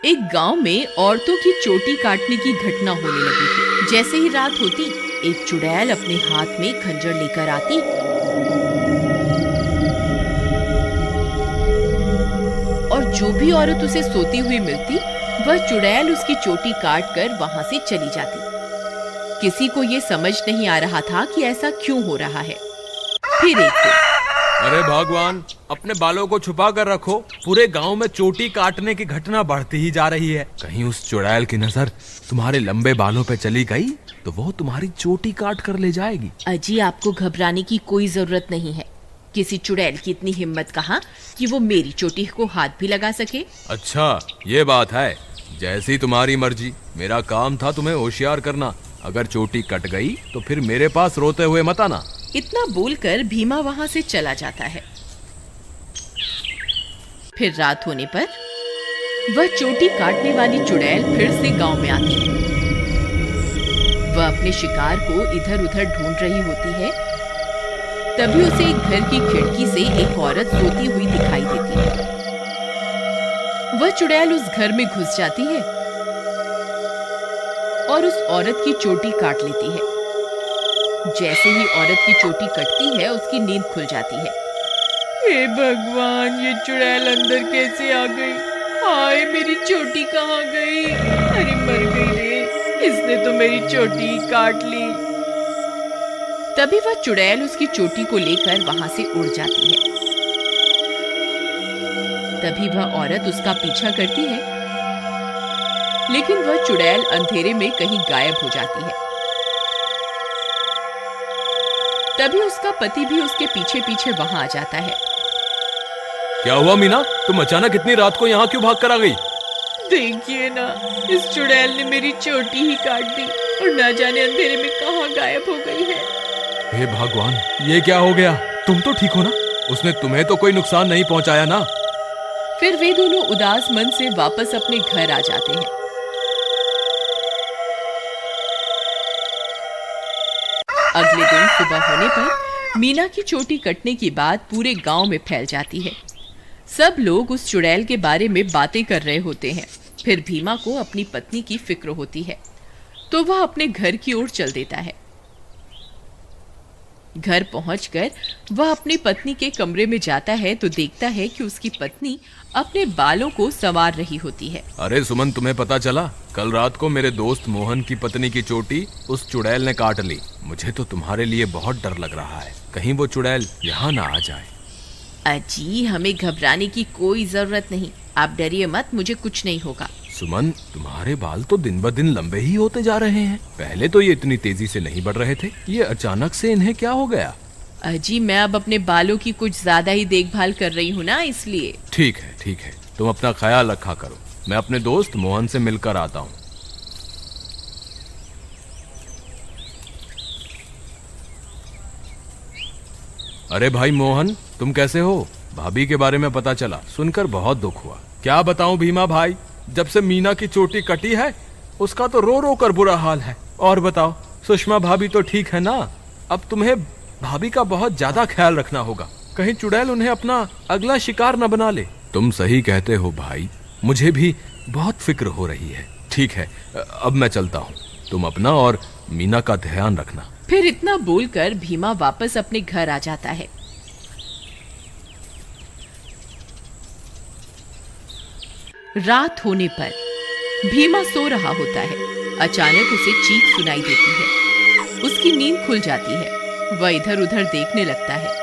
एक गांव में औरतों की चोटी काटने की घटना होने लगी थी। जैसे ही रात होती, एक चुड़ैल अपने हाथ में खंजर लेकर आती और जो भी औरत उसे सोती हुई मिलती, वह चुड़ैल उसकी चोटी काट कर वहां से चली जाती। किसी को ये समझ नहीं आ रहा था कि ऐसा क्यों हो रहा है। फिर एक दिन, अरे भगवान, अपने बालों को छुपा कर रखो। पूरे गांव में चोटी काटने की घटना बढ़ती ही जा रही है। कहीं उस चुड़ैल की नजर तुम्हारे लंबे बालों पे चली गई तो वो तुम्हारी चोटी काट कर ले जाएगी। अजी, आपको घबराने की कोई जरूरत नहीं है। किसी चुड़ैल की इतनी हिम्मत कहाँ कि वो मेरी चोटी को हाथ भी लगा सके। अच्छा, ये बात है। जैसी तुम्हारी मर्जी। मेरा काम था तुम्हें होशियार करना। अगर चोटी कट गई तो फिर मेरे पास रोते हुए मत आना। इतना बोलकर भीमा वहां से चला जाता है। फिर रात होने पर वह चोटी काटने वाली चुड़ैल फिर से गांव में आती है। वह अपने शिकार को इधर उधर ढूंढ रही होती है। तभी उसे एक घर की खिड़की से एक औरत सोती हुई दिखाई देती है। वह चुड़ैल उस घर में घुस जाती है और उस औरत की चोटी काट लेती है। जैसे ही औरत की चोटी कटती है, उसकी नींद खुल जाती है। हे भगवान, ये चुड़ैल अंदर कैसे आ गई? हाय, मेरी चोटी कहाँ गई? अरे मर गई रे, इसने तो मेरी चोटी काट ली। तभी वह चुड़ैल उसकी चोटी को लेकर वहां से उड़ जाती है। तभी वह औरत उसका पीछा करती है, लेकिन वह चुड़ैल अंधेरे में कहीं गायब हो जाती है। तभी उसका पति भी उसके पीछे पीछे वहां आ जाता है। क्या हुआ मीना, तुम अचानक इतनी रात को यहाँ क्यों भाग कर आ गई? देखिए ना, इस चुड़ैल ने मेरी चोटी ही काट दी और न जाने अंधेरे में कहाँ गायब हो गई है। हे भगवान, ये क्या हो गया? तुम तो ठीक हो ना? उसने तुम्हें तो कोई नुकसान नहीं पहुंचाया ना? फिर वे दोनों उदास मन से वापस अपने घर आ जाते हैं। अगले दिन सुबह होने पर मीना की चोटी कटने की बात पूरे गांव में फैल जाती है। सब लोग उस चुड़ैल के बारे में बातें कर रहे होते हैं। फिर भीमा को अपनी पत्नी की फिक्र होती है, तो वह अपने घर की ओर चल देता है। घर पहुंचकर वह अपनी पत्नी के कमरे में जाता है तो देखता है कि उसकी पत्नी अपने बालों को संवार रही होती है। अरे सुमन, तुम्हें पता चला? कल रात को मेरे दोस्त मोहन की पत्नी की चोटी उस चुड़ैल ने काट ली। मुझे तो तुम्हारे लिए बहुत डर लग रहा है। कहीं वो चुड़ैल यहाँ ना आ जाए। अजी, हमें घबराने की कोई जरूरत नहीं। आप डरिए मत, मुझे कुछ नहीं होगा। सुमन, तुम्हारे बाल तो दिन ब दिन लंबे ही होते जा रहे हैं। पहले तो ये इतनी तेजी से नहीं बढ़ रहे थे। ये अचानक से इन्हें क्या हो गया? अजी, मैं अब अपने बालों की कुछ ज्यादा ही देखभाल कर रही हूँ ना, इसलिए। ठीक है, ठीक है, तुम अपना ख्याल रखा करो। मैं अपने दोस्त मोहन से मिलकर आता हूँ। अरे भाई मोहन, तुम कैसे हो? भाभी के बारे में पता चला, सुनकर बहुत दुख हुआ। क्या बताऊं भीमा भाई, जब से मीना की चोटी कटी है उसका तो रो रो कर बुरा हाल है। और बताओ, सुषमा भाभी तो ठीक है ना? अब तुम्हें भाभी का बहुत ज्यादा ख्याल रखना होगा, कहीं चुड़ैल उन्हें अपना अगला शिकार न बना ले। तुम सही कहते हो भाई, मुझे भी बहुत फिक्र हो रही है। ठीक है, अब मैं चलता हूँ। तुम अपना और मीना का ध्यान रखना। फिर इतना बोलकर भीमा वापस अपने घर आ जाता है। रात होने पर भीमा सो रहा होता है। अचानक उसे चीख सुनाई देती है। उसकी नींद खुल जाती है। वह इधर उधर देखने लगता है।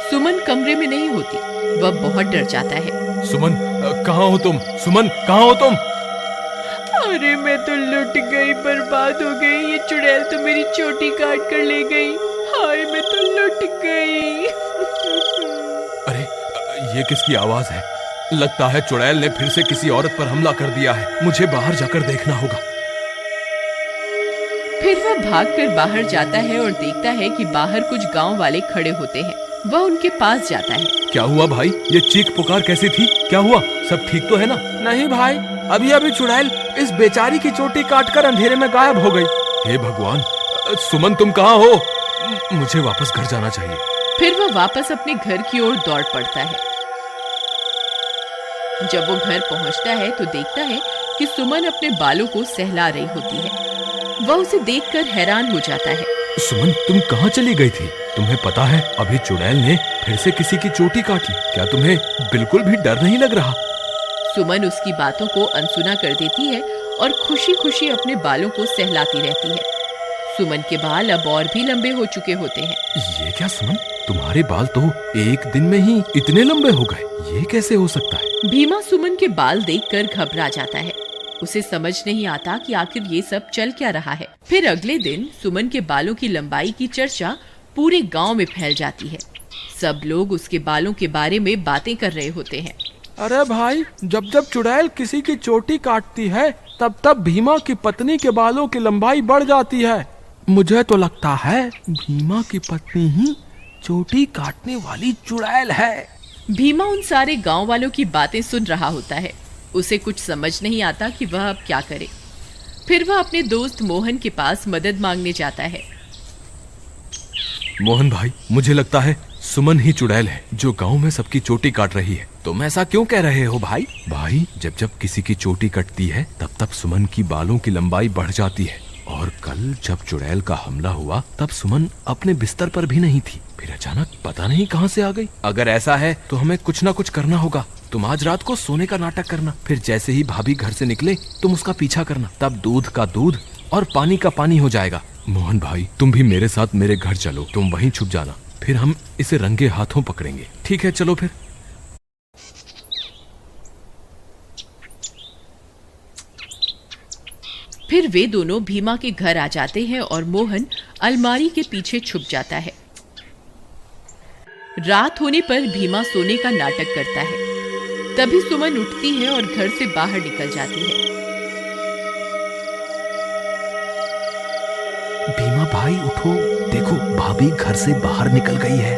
सुमन कमरे में नहीं होती। वह बहुत डर जाता है। सुमन, कहाँ हो तुम? सुमन, कहाँ हो तुम? अरे, मैं तो लुट गई, बर्बाद हो गई। ये चुड़ैल तो मेरी चोटी काट कर ले गई। हाय, मैं तो लुट गई। अरे, ये किसकी आवाज है? लगता है चुड़ैल ने फिर से किसी औरत पर हमला कर दिया है। मुझे बाहर जाकर देखना होगा। फिर वह भागकर बाहर जाता है और देखता है कि बाहर कुछ गांव वाले खड़े होते हैं। वह उनके पास जाता है। क्या हुआ भाई? ये चीख पुकार कैसी थी? क्या हुआ? सब ठीक तो है ना? नहीं भाई, अभी अभी चुड़ैल इस बेचारी की चोटी काटकर अंधेरे में गायब हो गई। हे भगवान, सुमन तुम कहाँ हो? मुझे वापस घर जाना चाहिए। फिर वह वापस अपने घर की ओर दौड़ पड़ता है। जब वो घर पहुंचता है तो देखता है कि सुमन अपने बालों को सहला रही होती है। वह उसे देखकर हैरान हो जाता है। सुमन, तुम कहाँ चली गई थी? तुम्हें पता है अभी चुड़ैल ने फिर से किसी की चोटी काट ली। क्या तुम्हें बिल्कुल भी डर नहीं लग रहा? सुमन उसकी बातों को अनसुना कर देती है और खुशी खुशी अपने बालों को सहलाती रहती है। सुमन के बाल अब और भी लंबे हो चुके होते हैं। ये क्या सुमन, तुम्हारे बाल तो एक दिन में ही इतने लंबे हो गए, ये कैसे हो सकता है? भीमा सुमन के बाल देखकर घबरा जाता है। उसे समझ नहीं आता कि आखिर ये सब चल क्या रहा है। फिर अगले दिन सुमन के बालों की लंबाई की चर्चा पूरे गांव में फैल जाती है। सब लोग उसके बालों के बारे में बातें कर रहे होते हैं। अरे भाई, जब जब चुड़ैल किसी की चोटी काटती है तब तब भीमा की पत्नी के बालों की लंबाई बढ़ जाती है। मुझे तो लगता है भीमा की पत्नी ही चोटी काटने वाली चुड़ैल है। भीमा उन सारे गांव वालों की बातें सुन रहा होता है। उसे कुछ समझ नहीं आता कि वह अब क्या करे। फिर वह अपने दोस्त मोहन के पास मदद मांगने जाता है। मोहन भाई, मुझे लगता है सुमन ही चुड़ैल है जो गांव में सबकी चोटी काट रही है। तुम ऐसा क्यों कह रहे हो भाई? भाई, जब जब किसी की चोटी कटती है तब तब सुमन की बालों की लंबाई बढ़ जाती है। और कल जब चुड़ैल का हमला हुआ तब सुमन अपने बिस्तर पर भी नहीं थी, फिर अचानक पता नहीं कहां से आ गई। अगर ऐसा है तो हमें कुछ ना कुछ करना होगा। तुम आज रात को सोने का नाटक करना, फिर जैसे ही भाभी घर से निकले तुम उसका पीछा करना, तब दूध का दूध और पानी का पानी हो जाएगा। मोहन भाई, तुम भी मेरे साथ मेरे घर चलो, तुम वहीं छुप जाना, फिर हम इसे रंगे हाथों पकड़ेंगे। ठीक है, चलो फिर। फिर वे दोनों भीमा के घर आ जाते हैं और मोहन अलमारी के पीछे छुप जाता है। रात होने पर भीमा सोने का नाटक करता है। तभी सुमन उठती है और घर से बाहर निकल जाती है। भीमा भाई उठो, देखो भाभी घर से बाहर निकल गई है।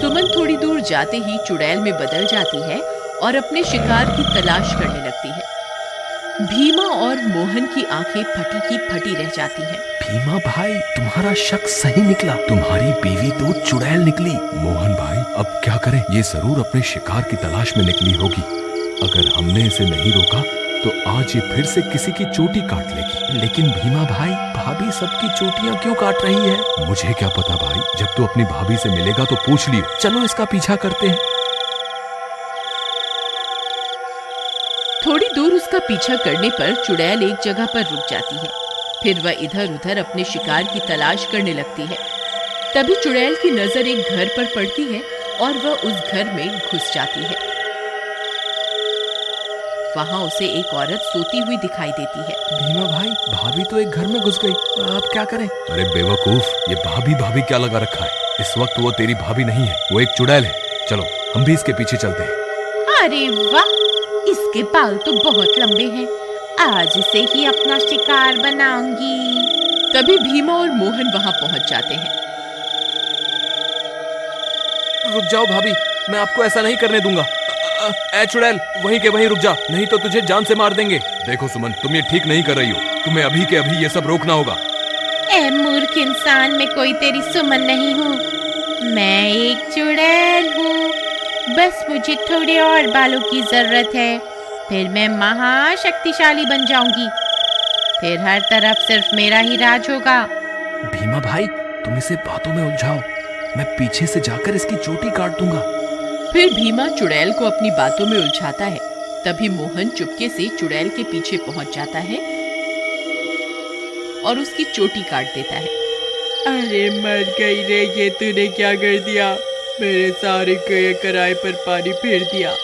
सुमन थोड़ी दूर जाते ही चुड़ैल में बदल जाती है और अपने शिकार की तलाश करने लगती है। भीमा और मोहन की आंखें फटी की फटी रह जाती हैं। भीमा भाई, तुम्हारा शक सही निकला, तुम्हारी बीवी तो चुड़ैल निकली। मोहन भाई, अब क्या करें? ये जरूर अपने शिकार की तलाश में निकली होगी। अगर हमने इसे नहीं रोका तो आज ये फिर से किसी की चोटी काट लेगी। लेकिन भीमा भाई, भाभी सबकी चोटियां क्यों काट रही है? मुझे क्या पता भाई, जब तू अपनी भाभी से मिलेगा तो पूछ लियो। चलो इसका पीछा करते हैं। थोड़ी दूर उसका पीछा करने पर चुड़ैल एक जगह पर रुक जाती है। फिर वह इधर उधर अपने शिकार की तलाश करने लगती है। तभी चुड़ैल की नजर एक घर पर पड़ती है और वह उस घर में घुस जाती है। वहां उसे एक औरत सोती हुई दिखाई देती है। भीमा भाई, भाभी तो एक घर में घुस गई, अब क्या करें? अरे बेवकूफ, ये भाभी भाभी क्या लगा रखा है? इस वक्त वो तेरी भाभी नहीं है, वो एक चुड़ैल है। चलो हम भी इसके पीछे चलते हैं। अरे वाह, इसके बाल तो बहुत लंबे हैं, आज इसे ही अपना शिकार बनाऊंगी। तभी भीमा और मोहन वहां पहुंच जाते हैं। रुक जाओ भाभी, मैं आपको ऐसा नहीं करने दूंगा। ए चुड़ैल, वहीं के वहीं रुक जा, नहीं तो तुझे जान से मार देंगे। देखो सुमन, तुम ये ठीक नहीं कर रही हो, तुम्हें अभी के अभी ये सब रोकना होगा। ए मूर्ख इंसान, मैं कोई तेरी सुमन नहीं हूँ, मैं एक चुड़ैल हूँ। बस मुझे थोड़े और बालों की जरूरत है, फिर मैं महाशक्तिशाली बन जाऊंगी। फिर हर तरफ सिर्फ मेरा ही राज होगा। भीमा भाई, तुम इसे बातों में उलझाओ, मैं पीछे से जाकर इसकी चोटी काट दूंगा। फिर भीमा चुड़ैल को अपनी बातों में उलझाता है। तभी मोहन चुपके से चुड़ैल के पीछे पहुंच जाता है और उसकी चोटी काट देता है। अरे मर गई रे, ये तूने क्या कर दिया? मेरे सारे कराए पर पानी फेर दिया।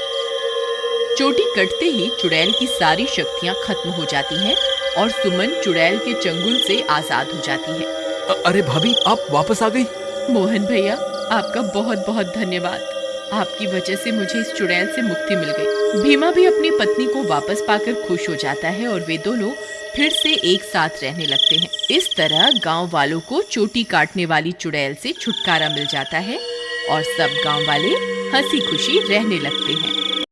चोटी कटते ही चुड़ैल की सारी शक्तियां खत्म हो जाती हैं और सुमन चुड़ैल के चंगुल से आजाद हो जाती है। अरे भाभी, आप वापस आ गई? मोहन भैया, आपका बहुत बहुत धन्यवाद। आपकी वजह से मुझे इस चुड़ैल से मुक्ति मिल गई। भीमा भी अपनी पत्नी को वापस पाकर खुश हो जाता है और वे दोनों फिर से एक साथ रहने लगते हैं। इस तरह गांव वालों को चोटी काटने वाली चुड़ैल से छुटकारा मिल जाता है और सब गांव वाले हंसी खुशी रहने लगते हैं।